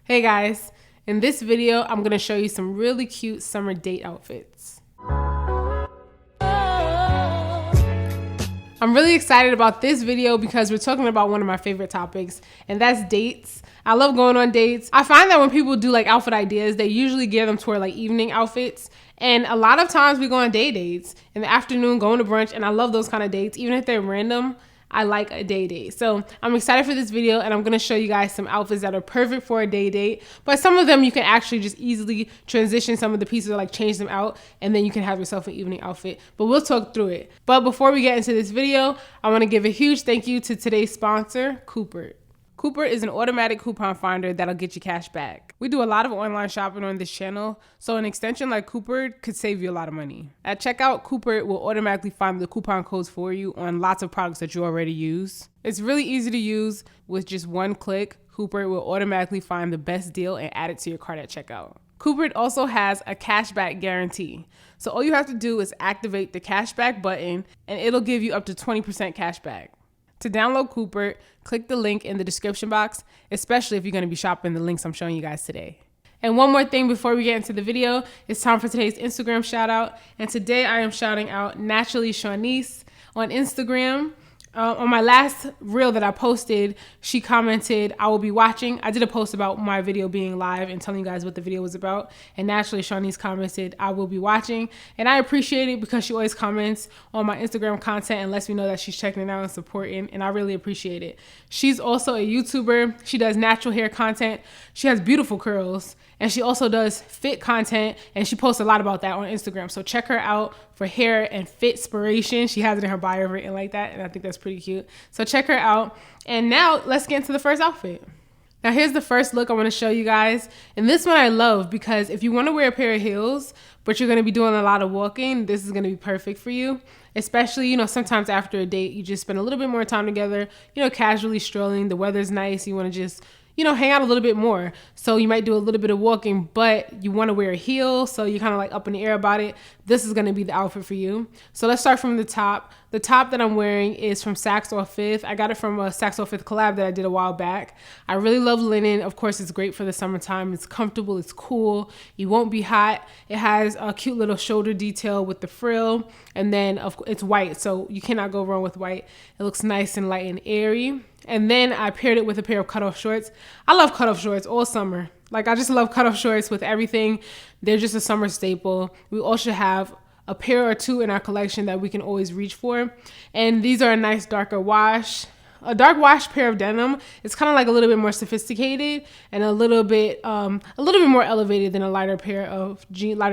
Hey guys, in this video, I'm gonna show you some really cute summer date outfits. I'm really excited about this video because we're talking about one of my favorite topics, and that's dates. I love going on dates. I find that when people do like outfit ideas, they usually gear them toward like evening outfits. And a lot of times we go on day dates in the afternoon, going to brunch, and I love those kind of dates, even if they're random. I like a day date. So I'm excited for this video, and I'm gonna show you guys some outfits that are perfect for a day date. But some of them you can actually just easily transition some of the pieces or like change them out, and then you can have yourself an evening outfit. But we'll talk through it. But before we get into this video, I wanna give a huge thank you to today's sponsor, Coupert. Coupert is an automatic coupon finder that'll get you cash back. We do a lot of online shopping on this channel, so an extension like Coupert could save you a lot of money. At checkout, Coupert will automatically find the coupon codes for you on lots of products that you already use. It's really easy to use. With just one click, Coupert will automatically find the best deal and add it to your cart at checkout. Coupert also has a cashback guarantee. So all you have to do is activate the cashback button and it'll give you up to 20% cashback. To download Coupert, click the link in the description box, especially if you're going to be shopping the links I'm showing you guys today. And one more thing before we get into the video, it's time for today's Instagram shout out. And today I am shouting out Naturally Shawnice on Instagram. On my last reel that I posted, she commented, "I will be watching." I did a post about my video being live and telling you guys what the video was about. And naturally, Shawnice commented, "I will be watching." And I appreciate it because she always comments on my Instagram content and lets me know that she's checking it out and supporting. And I really appreciate it. She's also a YouTuber. She does natural hair content. She has beautiful curls. And she also does fit content, and she posts a lot about that on Instagram. So check her out for hair and fit inspiration. She has it in her bio written like that, and I think that's pretty cute. So check her out. And now let's get into the first outfit. Now here's the first look I want to show you guys. And this one I love because if you want to wear a pair of heels, but you're going to be doing a lot of walking, this is going to be perfect for you. Especially, sometimes after a date, you just spend a little bit more time together, casually strolling. The weather's nice. You want to just hang out a little bit more. So you might do a little bit of walking, but you want to wear a heel, so you're kind of like up in the air about it. This is going to be the outfit for you. So let's start from the top. The top that I'm wearing is from Saks Off Fifth. I got it from a Saks Off Fifth collab that I did a while back. I really love linen. Of course, it's great for the summertime. It's comfortable. It's cool. You won't be hot. It has a cute little shoulder detail with the frill, and then it's white, so you cannot go wrong with white. It looks nice and light and airy. And then I paired it with a pair of cutoff shorts. I love cutoff shorts all summer. Like, I just love cutoff shorts with everything. They're just a summer staple. We also have a pair or two in our collection that we can always reach for. And these are a nice darker wash. A dark wash pair of denim. It's kind of like a little bit more sophisticated and a little bit more elevated than a lighter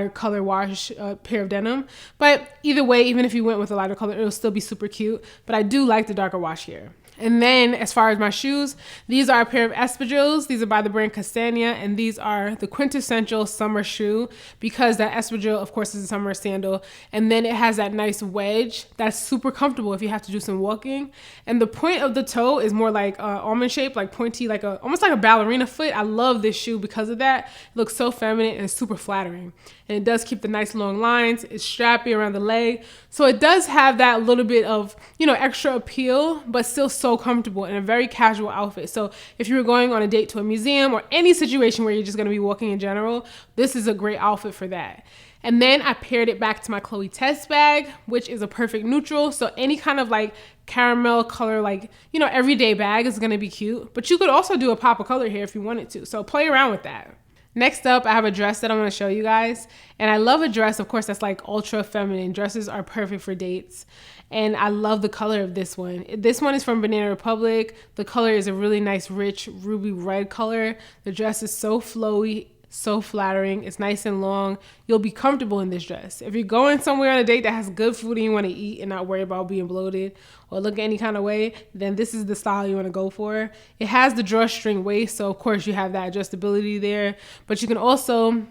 color wash pair of denim. But either way, even if you went with a lighter color, it'll still be super cute. But I do like the darker wash here. And then as far as my shoes, these are a pair of espadrilles. These are by the brand Castania, and these are the quintessential summer shoe because that espadrille, of course, is a summer sandal. And then it has that nice wedge that's super comfortable if you have to do some walking. And the point of the toe is more like almond shaped, like pointy, almost like a ballerina foot. I love this shoe because of that. It looks so feminine and super flattering. And it does keep the nice long lines. It's strappy around the leg. So it does have that little bit of, extra appeal, but still so comfortable in a very casual outfit. So if you were going on a date to a museum or any situation where you're just going to be walking in general, this is a great outfit for that. And then I paired it back to my Chloe Test bag, which is a perfect neutral. So any kind of like caramel color, everyday bag is going to be cute. But you could also do a pop of color here if you wanted to. So play around with that. Next up, I have a dress that I'm going to show you guys. And I love a dress, of course, that's like ultra feminine. Dresses are perfect for dates. And I love the color of this one. This one is from Banana Republic. The color is a really nice, rich ruby red color. The dress is so flowy, so flattering. It's nice and long. You'll be comfortable in this dress. If you're going somewhere on a date that has good food and you want to eat and not worry about being bloated or look any kind of way, then this is the style you want to go for. It has the drawstring waist, so of course you have that adjustability there, but you can also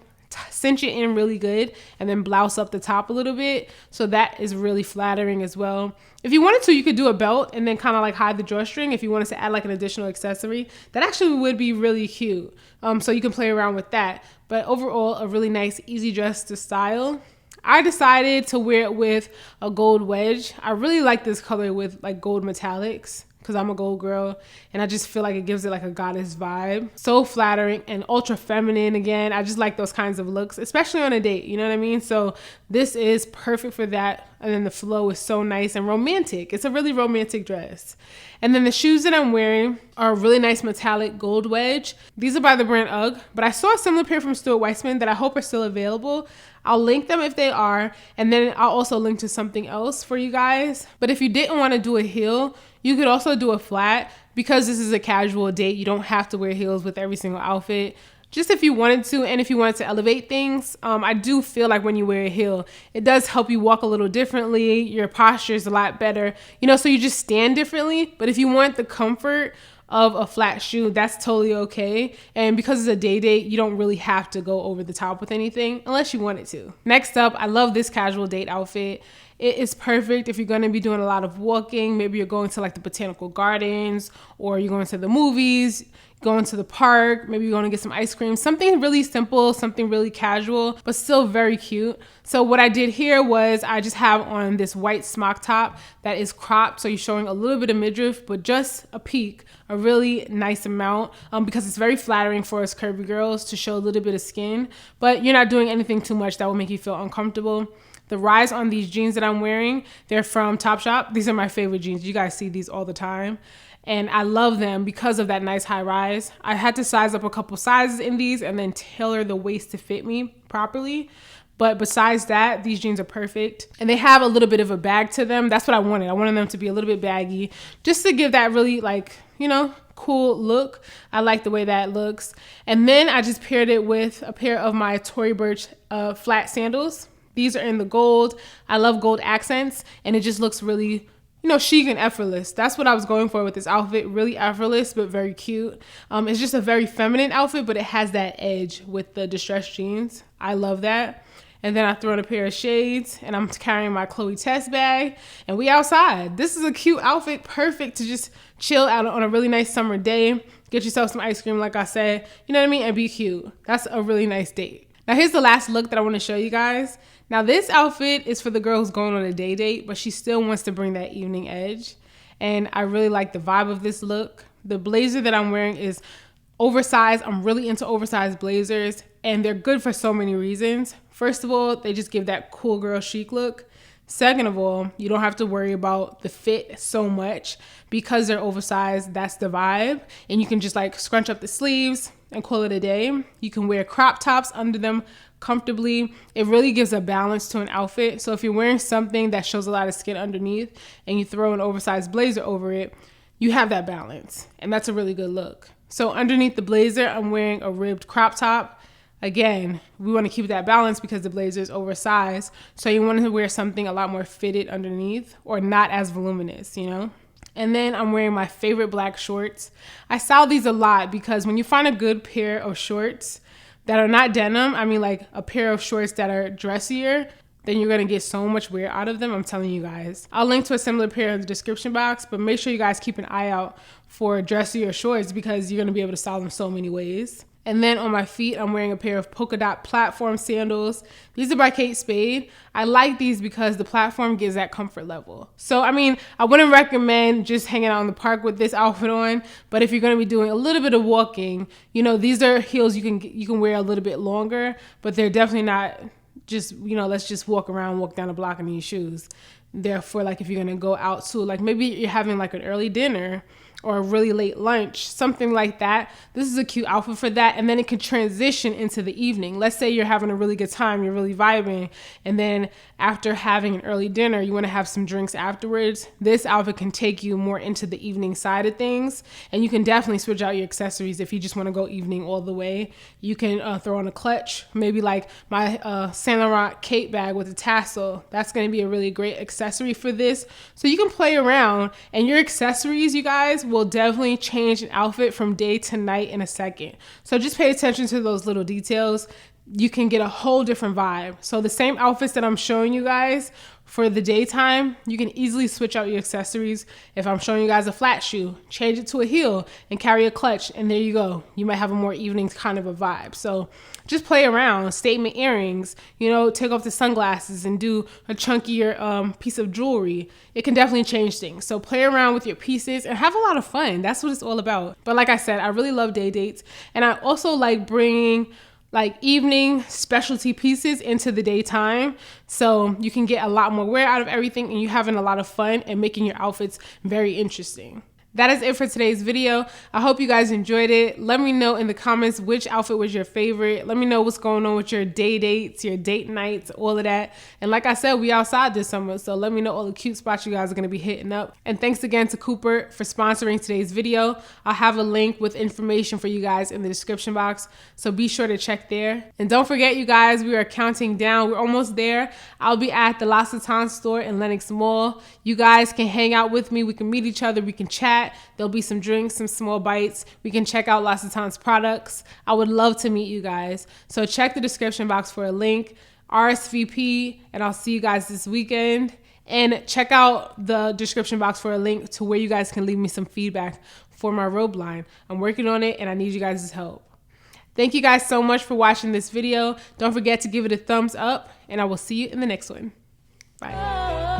cinch it in really good and then blouse up the top a little bit. So that is really flattering as well. If you wanted to, you could do a belt and then kind of like hide the drawstring if you wanted to add like an additional accessory. That actually would be really cute. So you can play around with that. But overall, a really nice, easy dress to style. I decided to wear it with a gold wedge. I really like this color with like gold metallics. because I'm a gold girl and I just feel like it gives it like a goddess vibe. So flattering and ultra feminine. Again, I just like those kinds of looks, especially on a date, you know what I mean? So this is perfect for that. And then the flow is so nice and romantic. It's a really romantic dress. And then the shoes that I'm wearing are a really nice metallic gold wedge. These are by the brand UGG, but I saw a similar pair from Stuart Weitzman that I hope are still available. I'll link them if they are, and then I'll also link to something else for you guys. But if you didn't want to do a heel, you could also do a flat. Because this is a casual date, you don't have to wear heels with every single outfit. Just if you wanted to, and if you wanted to elevate things, I do feel like when you wear a heel, it does help you walk a little differently. Your posture is a lot better, you know, so you just stand differently. But if you want the comfort of a flat shoe, that's totally okay. And because it's a day date, you don't really have to go over the top with anything unless you wanted to. Next up, I love this casual date outfit. It is perfect if you're going to be doing a lot of walking. Maybe you're going to like the botanical gardens, or you're going to the movies, going to the park, maybe you're going to get some ice cream. Something really simple, something really casual, but still very cute. So what I did here was I just have on this white smock top that is cropped, so you're showing a little bit of midriff, but just a peak, a really nice amount, because it's very flattering for us curvy girls to show a little bit of skin, but you're not doing anything too much that will make you feel uncomfortable. The rise on these jeans that I'm wearing, they're from Topshop. These are my favorite jeans. You guys see these all the time. And I love them because of that nice high rise. I had to size up a couple sizes in these and then tailor the waist to fit me properly. But besides that, these jeans are perfect. And they have a little bit of a bag to them. That's what I wanted. I wanted them to be a little bit baggy just to give that really like, you know, cool look. I like the way that looks. And then I just paired it with a pair of my Tory Burch flat sandals. These are in the gold. I love gold accents and it just looks really, you know, chic and effortless. That's what I was going for with this outfit. Really effortless, but very cute. It's just a very feminine outfit, but it has that edge with the distressed jeans. I love that. And then I throw in a pair of shades and I'm carrying my Chloe Test bag and we outside. This is a cute outfit, perfect to just chill out on a really nice summer day. Get yourself some ice cream, like I said, you know what I mean? And be cute. That's a really nice date. Now here's the last look that I want to show you guys. Now this outfit is for the girl who's going on a day date, but she still wants to bring that evening edge. And I really like the vibe of this look. The blazer that I'm wearing is oversized. I'm really into oversized blazers and they're good for so many reasons. First of all, they just give that cool girl chic look. Second of all, you don't have to worry about the fit so much because they're oversized. That's the vibe. And you can just like scrunch up the sleeves and call it a day. You can wear crop tops under them comfortably. It really gives a balance to an outfit. So if you're wearing something that shows a lot of skin underneath and you throw an oversized blazer over it, you have that balance. And that's a really good look. So underneath the blazer, I'm wearing a ribbed crop top. Again, we want to keep that balance because the blazer is oversized. So you want to wear something a lot more fitted underneath or not as voluminous, you know? And then I'm wearing my favorite black shorts. I style these a lot because when you find a good pair of shorts that are not denim, I mean like a pair of shorts that are dressier, then you're going to get so much wear out of them. I'm telling you guys. I'll link to a similar pair in the description box, but make sure you guys keep an eye out for dressier shorts because you're going to be able to style them so many ways. And then on my feet, I'm wearing a pair of polka dot platform sandals. These are by Kate Spade. I like these because the platform gives that comfort level. So, I mean, I wouldn't recommend just hanging out in the park with this outfit on, but if you're going to be doing a little bit of walking, you know, these are heels you can wear a little bit longer, but they're definitely not just, you know, let's just walk down the block in these shoes. Therefore, like if you're going to go out to, like maybe you're having like an early dinner or a really late lunch, something like that. This is a cute outfit for that. And then it can transition into the evening. Let's say you're having a really good time, you're really vibing. And then after having an early dinner, you want to have some drinks afterwards. This outfit can take you more into the evening side of things. And you can definitely switch out your accessories if you just want to go evening all the way. You can throw on a clutch, maybe like my Saint Laurent Kate bag with a tassel. That's going to be a really great accessory for this. So you can play around and your accessories, you guys, will definitely change an outfit from day to night in a second. So just pay attention to those little details. you can get a whole different vibe. So the same outfits that I'm showing you guys for the daytime, you can easily switch out your accessories. If I'm showing you guys a flat shoe, change it to a heel and carry a clutch, and there you go. You might have a more evening kind of a vibe. So just play around. Statement earrings, you know, take off the sunglasses and do a chunkier piece of jewelry. It can definitely change things. So play around with your pieces and have a lot of fun. That's what it's all about. But like I said, I really love day dates. And I also like bringing like evening specialty pieces into the daytime, so you can get a lot more wear out of everything and you're having a lot of fun and making your outfits very interesting. That is it for today's video. I hope you guys enjoyed it. Let me know in the comments which outfit was your favorite. Let me know what's going on with your day dates, your date nights, all of that. And like I said, we outside this summer, so let me know all the cute spots you guys are gonna be hitting up. And thanks again to Coupert for sponsoring today's video. I'll have a link with information for you guys in the description box, so be sure to check there. And don't forget, you guys, we are counting down. We're almost there. I'll be at the L'Occitane store in Lenox Mall. You guys can hang out with me. We can meet each other. We can chat. There'll be some drinks, some small bites. We can check out L'Occitane's products. I would love to meet you guys. So check the description box for a link, RSVP, and I'll see you guys this weekend. And check out the description box for a link to where you guys can leave me some feedback for my robe line. I'm working on it and I need you guys' help. Thank you guys so much for watching this video. Don't forget to give it a thumbs up and I will see you in the next one. Bye.